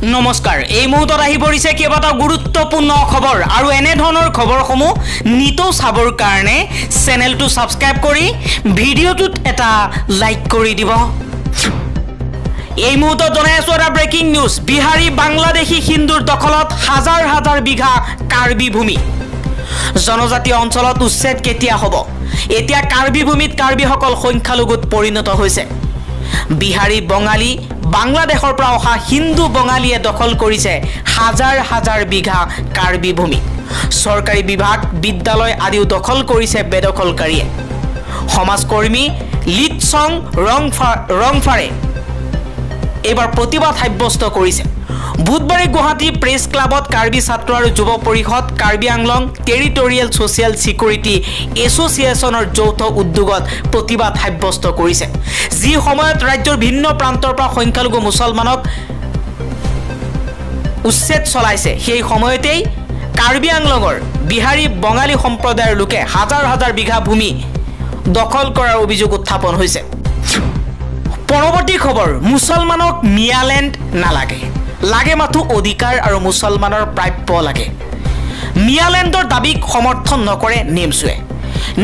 নমস্কাৰ এই মুহূৰ্তত আহি পৰিছে কেইবাটাও গুৰুত্বপূৰ্ণ খবৰ আৰু এনে ধৰণৰ খবৰসমূহ নিতৌ চাবৰ কাৰণে চেনেলটো সাবস্ক্ৰাইব কৰি ভিডিঅ'টোত এটা লাইক কৰি দিব এই মুহূৰ্তত জনাই আছো এটা ব্ৰেকিং নিউজ বিহাৰী বাংলাদেশী হিন্দুৰ দখলত হাজাৰ হাজাৰ বিঘা কাৰ্বি ভূমি জনজাতীয় অঞ্চলত উচ্ছেদ কেতিয়া হ'ব এতিয়া কাৰ্বি ভূমিত কাৰ্বিসকল সংখ্যালঘুত পৰিণত হৈছে বিহাৰী বঙালী বাংলাদেশৰ পৰা অহা হিন্দু বঙালীয়ে দখল কৰিছে হাজাৰ হাজাৰ বিঘা কাৰ্বি ভূমি চৰকাৰী বিভাগ বিদ্যালয় আদিও দখল কৰিছে বেদখলকাৰীয়ে সমাজকৰ্মী লিটছং ৰংফাৰে এবাৰ প্ৰতিবাদ সাব্যস্ত কৰিছে বুধবাৰে গুৱাহাটী প্ৰেছ ক্লাবত কাৰ্বি ছাত্ৰ আৰু যুৱ পৰিষদ Karbi Anglong territorial social security এছ'চিয়েশ্যনৰ যৌথ উদ্যোগত প্ৰতিবাদ সাব্যস্ত কৰিছে যি সময়ত ৰাজ্যৰ ভিন্ন প্ৰান্তৰ পৰা সংখ্যালঘু মুছলমানক উচ্ছেদ চলাইছে সেই সময়তেই কাৰ্বি আংলঙৰ বিহাৰী বঙালী সম্প্ৰদায়ৰ লোকে হাজাৰ হাজাৰ বিঘা ভূমি দখল কৰাৰ অভিযোগ উত্থাপন হৈছে পৰৱৰ্তী খবৰ মুছলমানক মিয়ালেণ্ড নালাগে লাগে মাথো অধিকাৰ আৰু মুছলমানৰ প্ৰাপ্য লাগে মিয়ালেণ্ডৰ দাবীক সমৰ্থন নকৰে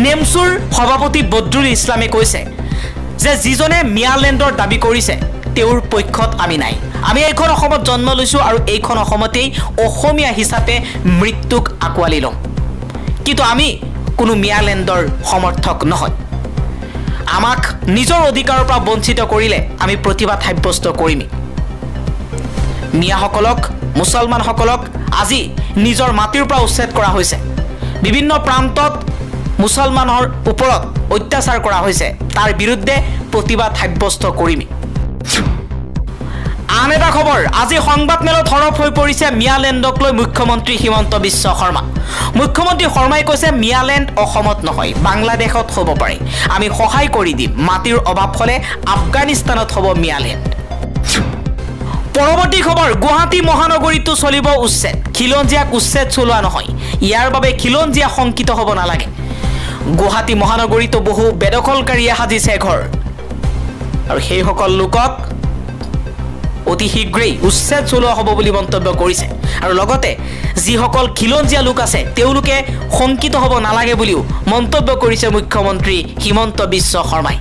নেমছুৰ সভাপতি বদৰুল ইছলামে কৈছে যে যিজনে মিয়ালেণ্ডৰ দাবী কৰিছে তেওঁৰ পক্ষত আমি নাই আমি এইখন অসমত জন্ম লৈছো আৰু এইখন অসমতেই অসমীয়া হিচাপে মৃত্যুক আকোৱালি লম কিন্তু আমি কোনো মিয়ালেণ্ডৰ সমৰ্থক নহয় আমাক নিজৰ অধিকাৰৰ পৰা বঞ্চিত কৰিলে আমি প্ৰতিবাদ সাব্যস্ত কৰিম মিয়াসকলক মুছলমানসকলক আজি নিজৰ মাটিৰ পৰা উচ্ছেদ কৰা হৈছে বিভিন্ন প্ৰান্তত মুছলমানৰ ওপৰত অত্যাচাৰ কৰা হৈছে তাৰ বিৰুদ্ধে প্ৰতিবাদ সাব্যস্ত কৰিম আন এটা খবৰ আজি সংবাদমেলত হৰফ হৈ পৰিছে মিয়ালেণ্ডক লৈ মুখ্যমন্ত্ৰী হিমন্ত বিশ্ব শৰ্মা মুখ্যমন্ত্ৰী শৰ্মাই কৈছে মিয়ালেণ্ড অসমত নহয় বাংলাদেশত হ'ব পাৰে আমি সহায় কৰি দিম মাটিৰ অভাৱ হলে আফগানিস্তানত হ'ব মিয়ালেণ্ড পৰৱৰ্তী খবৰ গুৱাহাটী মহানগৰীতো চলিব উচ্ছেদ খিলঞ্জীয়াক উচ্ছেদ চলোৱা নহয় ইয়াৰ বাবে খিলঞ্জীয়া শংকিত হ'ব নালাগে গুৱাহাটী মহানগৰীতো বহু বেদখলকাৰীয়ে সাজিছে ঘৰ আৰু সেইসকল লোকক অতি শীঘ্ৰেই উচ্ছেদ চলোৱা হ'ব বুলি মন্তব্য কৰিছে আৰু লগতে যিসকল খিলঞ্জীয়া লোক আছে তেওঁলোকে শংকিত হ'ব নালাগে বুলিও মন্তব্য কৰিছে মুখ্যমন্ত্ৰী হিমন্ত বিশ্ব শৰ্মাই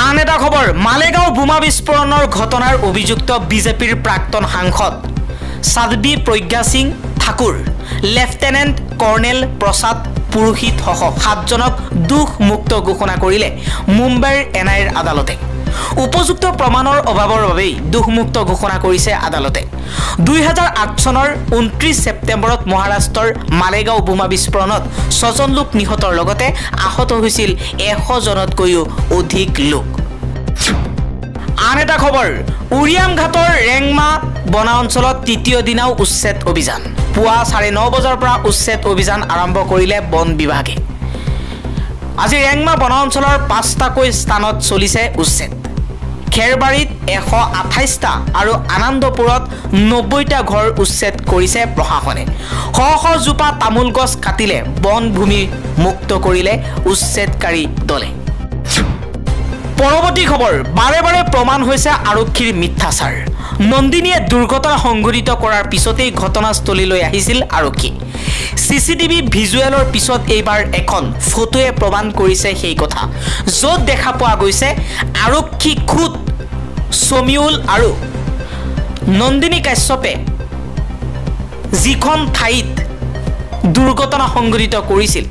আন এটা খবৰ মালেগাঁও বোমা বিস্ফোৰণৰ ঘটনাৰ অভিযুক্ত বিজেপিৰ প্ৰাক্তন সাংসদ সাধ্বী প্ৰজ্ঞা সিং ঠাকুৰ লেফটেনেণ্ট কৰ্ণেল প্ৰসাদ পুৰোহিত সহ 7জনক দোষমুক্ত ঘোষণা কৰিলে মুম্বাইৰ এনআইৰ আদালতে উপযুক্ত প্ৰমাণৰ অভাৱৰ বাবে দোষমুক্ত ঘোষণা কৰিছে আদালতে 2008 চনৰ 29 ছেপ্টেম্বৰত মহাৰাষ্ট্ৰৰ মালেগাঁও বোমা বিস্ফোৰণত 6জন লোক নিহতৰ লগতে আহত হৈছিল 100 জনতকৈও অধিক লোক আন এটা খবৰ উৰিয়াম ঘাটৰ ৰেংমা বনা অঞ্চলত তৃতীয় দিনাও উচ্ছেদ অভিযান পুৱা 9:30 বজাৰ পৰা উচ্ছেদ অভিযান আৰম্ভ কৰিলে বন বিভাগে আজি ৰেংমা বনা অঞ্চলৰ 5টাকৈ স্থানত চলিছে উচ্ছেদ খেৰবাৰীত 128টা আৰু আনন্দপুৰত 90টা ঘৰ উচ্ছেদ কৰিছে প্ৰশাসনে শ জোপা তামোল গছ কাটিলে বন ভূমি মুক্ত কৰিলে উচ্ছেদকাৰী দলে পৰৱৰ্তী খবৰ বাৰে বাৰে প্ৰমাণ হৈছে আৰক্ষীৰ মিথ্যাচাৰ নন্দিনীয়ে দুৰ্ঘটনা সংঘটিত কৰাৰ পিছতেই ঘটনাস্থলীলৈ আহিছিল আৰক্ষী চিচিটিভি ভিজুৱেলৰ পিছত এইবাৰ এখন ফটোৱে প্ৰমাণ কৰিছে সেই কথা য'ত দেখা পোৱা গৈছে আৰক্ষী খুদ সমীউল আৰু নন্দিনী কাশ্যপে যিখন ঠাইত দুৰ্ঘটনা সংঘটিত কৰিছিল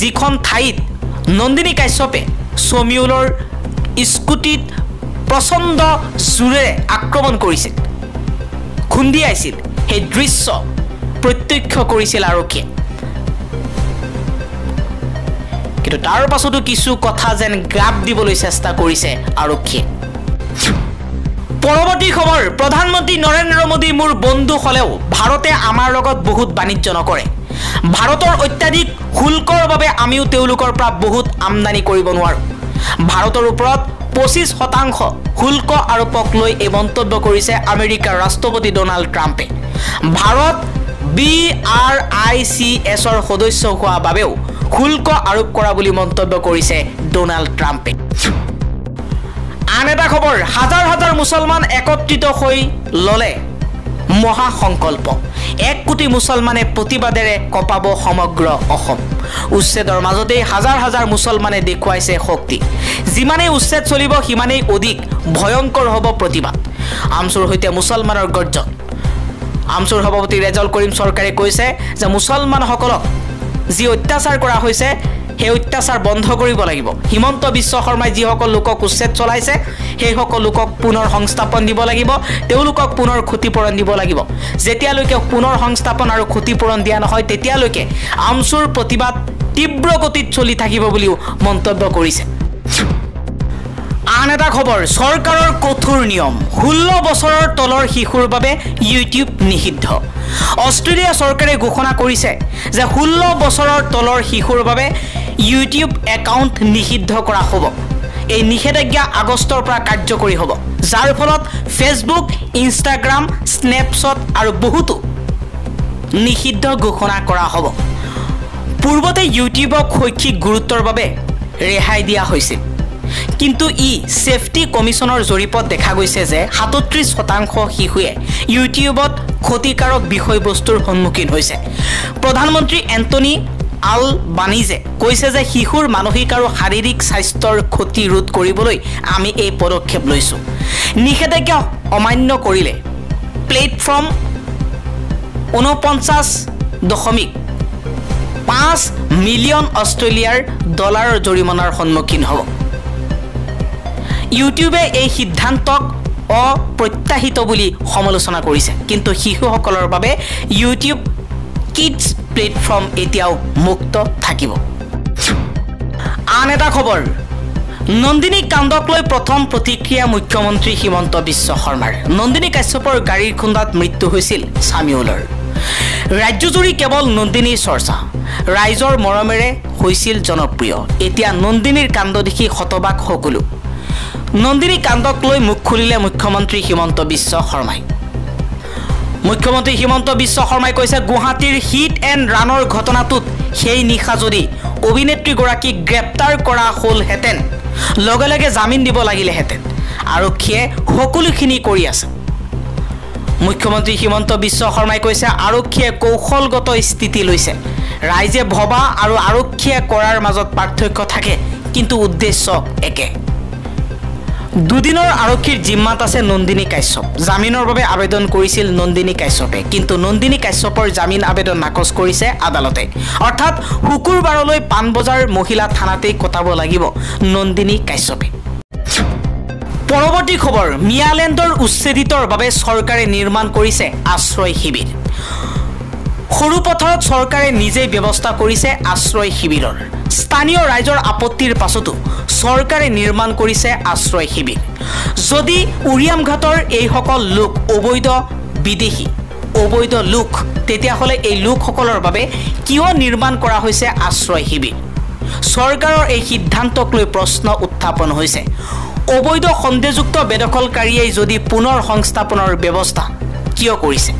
যিখন ঠাইত নন্দিনী কাশ্যপে সমীউলৰ স্কুটিত প্ৰচণ্ড জোৰেৰে আক্ৰমণ কৰিছিল খুন্দিয়াইছিল সেই দৃশ্য প্ৰত্যক্ষ কৰিছিল আৰক্ষীয়ে কিন্তু তাৰ পাছতো কিছু কথা যেন গাপ দিবলৈ চেষ্টা কৰিছে আৰক্ষীয়ে পৰৱৰ্তী খবৰ প্ৰধানমন্ত্ৰী নৰেন্দ্ৰ মোদী মোৰ বন্ধু হলেও ভাৰতে আমাৰ লগত বহুত বাণিজ্য নকৰে ভাৰতৰ অত্যাধিক শুল্কৰ বাবে আমিও তেওঁলোকৰ পৰা বহুত আমদানি কৰিব নোৱাৰো ভাৰতৰ ওপৰত 25% শুল্ক আৰোপক লৈ এই মন্তব্য কৰিছে আমেৰিকাৰ ৰাষ্ট্ৰপতি ডোনাল্ড ট্ৰাম্পে ভাৰত BRICSৰ সদস্য হোৱা বাবেও শুল্ক আৰোপ কৰা বুলি মন্তব্য কৰিছে ডোনাল্ড ট্ৰাম্পে আন এটা খবৰ, হাজাৰ হাজাৰ মুছলমান একত্ৰিত হৈ ললে মহাসংকল্প। 1 কোটি মুছলমানে প্ৰতিবাদেৰে কঁপাব সমগ্ৰ অসম। উচ্ছেদৰ মাজতেই হাজাৰ হাজাৰ মুছলমানে দেখুৱাইছে শক্তি। যিমানেই উচ্ছেদ চলিব সিমানেই অধিক ভয়ংকৰ হ'ব প্ৰতিবাদ। আমচুৰ সৈতে মুছলমানৰ গৰ্জন। আমচুৰ সভাপতি ৰেজাউল কৰিম চৰকাৰে কৈছে যে মুছলমানসকলক যি অত্যাচাৰ কৰা হৈছে সেই অত্যাচাৰ বন্ধ কৰিব লাগিব। হিমন্ত বিশ্ব শৰ্মাই যিসকল লোকক উচ্ছেদ চলাইছে সেইসকল লোকক পুনৰ সংস্থাপন দিব লাগিব, তেওঁলোকক পুনৰ ক্ষতিপূৰণ দিব লাগিব। যেতিয়ালৈকে পুনৰ সংস্থাপন আৰু ক্ষতিপূৰণ দিয়া নহয় তেতিয়ালৈকে আমচুৰ প্ৰতিবাদ তীব্ৰ গতিত চলি থাকিব বুলিও মন্তব্য কৰিছে। আন এটা খবৰ, চৰকাৰৰ কঠোৰ নিয়ম, 16 বছৰৰ তলৰ শিশুৰ বাবে ইউটিউব নিষিদ্ধ। অষ্ট্ৰেলিয়া চৰকাৰে ঘোষণা কৰিছে যে 16 বছৰৰ তলৰ শিশুৰ বাবে ইউটিউব একাউণ্ট নিষিদ্ধ কৰা হ'ব। এই নিষেধাজ্ঞা আগষ্টৰ পৰা কাৰ্যকৰী হ'ব, যাৰ ফলত ফেচবুক, ইনষ্টাগ্ৰাম, স্নেপশ্বট আৰু বহুতো নিষিদ্ধ ঘোষণা কৰা হ'ব। পূৰ্বতে ইউটিউবক শৈক্ষিক গুৰুত্বৰ বাবে ৰেহাই দিয়া হৈছিল, কিন্তু ছেফটি কমিশ্যনৰ জৰীপত দেখা গৈছে যে 37% শিশুৱে ইউটিউবত ক্ষতিকাৰক বিষয়বস্তুৰ সন্মুখীন হৈছে। প্ৰধানমন্ত্ৰী এণ্টনি আলবানিজে কৈছে যে শিশুৰ মানসিক আৰু শাৰীৰিক স্বাস্থ্যৰ ক্ষতি ৰোধ কৰিবলৈ আমি এই পদক্ষেপ লৈছোঁ। নিষেধাজ্ঞা অমান্য কৰিলে প্লেটফৰ্ম 49.5 মিলিয়ন অষ্ট্ৰেলিয়াৰ ডলাৰৰ জৰিমনাৰ সন্মুখীন হ'ব। ইউটিউবে এই সিদ্ধান্তক অপ্ৰত্যাশিত বুলি সমালোচনা কৰিছে, কিন্তু শিশুসকলৰ বাবে ইউটিউব কিডছ প্লেটফৰ্ম এতিয়াও মুক্ত থাকিব। আন এটা খবৰ, নন্দিনী কাণ্ডক লৈ প্ৰথম প্ৰতিক্ৰিয়া মুখ্যমন্ত্ৰী হিমন্ত বিশ্ব শৰ্মাৰ। নন্দিনী কাশ্যপৰ গাড়ীৰ খুন্দাত মৃত্যু হৈছিল ছামিউলৰ। ৰাজ্যজুৰি কেৱল নন্দিনীৰ চৰ্চা, ৰাইজৰ মৰমেৰে হৈছিল জনপ্ৰিয়। এতিয়া নন্দিনীৰ কাণ্ড দেখি হতবাক সকলো। নন্দিনী কাণ্ডক লৈ মুখ খুলিলে মুখ্যমন্ত্ৰী হিমন্ত বিশ্ব শৰ্মাই। মুখ্যমন্ত্ৰী হিমন্ত বিশ্ব শৰ্মাই কৈছে, গুৱাহাটীৰ হিট এণ্ড ৰানৰ ঘটনাটোত সেই নিশা যদি অভিনেত্ৰীগৰাকীক গ্ৰেপ্তাৰ কৰা হ'লহেঁতেন, লগে লগে জামিন দিব লাগিলেহেঁতেন। আৰক্ষীয়ে সকলোখিনি কৰি আছে। মুখ্যমন্ত্ৰী হিমন্ত বিশ্ব শৰ্মাই কৈছে, আৰক্ষীয়ে কৌশলগত স্থিতি লৈছে। ৰাইজে ভবা আৰু আৰক্ষীয়ে কৰাৰ মাজত পাৰ্থক্য থাকে, কিন্তু উদ্দেশ্য একে। দুদিনৰ আৰক্ষীৰ জিম্মাত আছে নন্দিনী কাশ্যপ। জামিনৰ বাবে আবেদন কৰিছিল নন্দিনী কাশ্যপে, কিন্তু নন্দিনী কাশ্যপৰ জামিন আবেদন নাকচ কৰিছে আদালতে। অৰ্থাৎ শুকুৰবাৰলৈ পাণবজাৰ মহিলা থানাতেই কটাব লাগিব নন্দিনী কাশ্যপে। পৰৱৰ্তী খবৰ, মিয়ালেণ্ডৰ উচ্ছেদিতৰ বাবে চৰকাৰে নিৰ্মাণ কৰিছে আশ্ৰয় শিবিৰ। সৰুপথাৰত চৰকাৰে নিজেই ব্যৱস্থা কৰিছে আশ্ৰয় শিবিৰৰ। স্থানীয় ৰাইজৰ আপত্তিৰ পাছতো চৰকাৰে নিৰ্মাণ কৰিছে আশ্ৰয় শিবিৰ। যদি উৰিয়ামঘাটৰ এইসকল লোক অবৈধ লোক, তেতিয়াহ'লে এই লোকসকলৰ বাবে কিয় নিৰ্মাণ কৰা হৈছে আশ্ৰয় শিবিৰ? চৰকাৰৰ এই সিদ্ধান্তক লৈ প্ৰশ্ন উত্থাপন হৈছে। অবৈধ সন্দেহযুক্ত বেদখলকাৰীয়ে যদি পুনৰ সংস্থাপনৰ ব্যৱস্থা কিয় কৰিছে?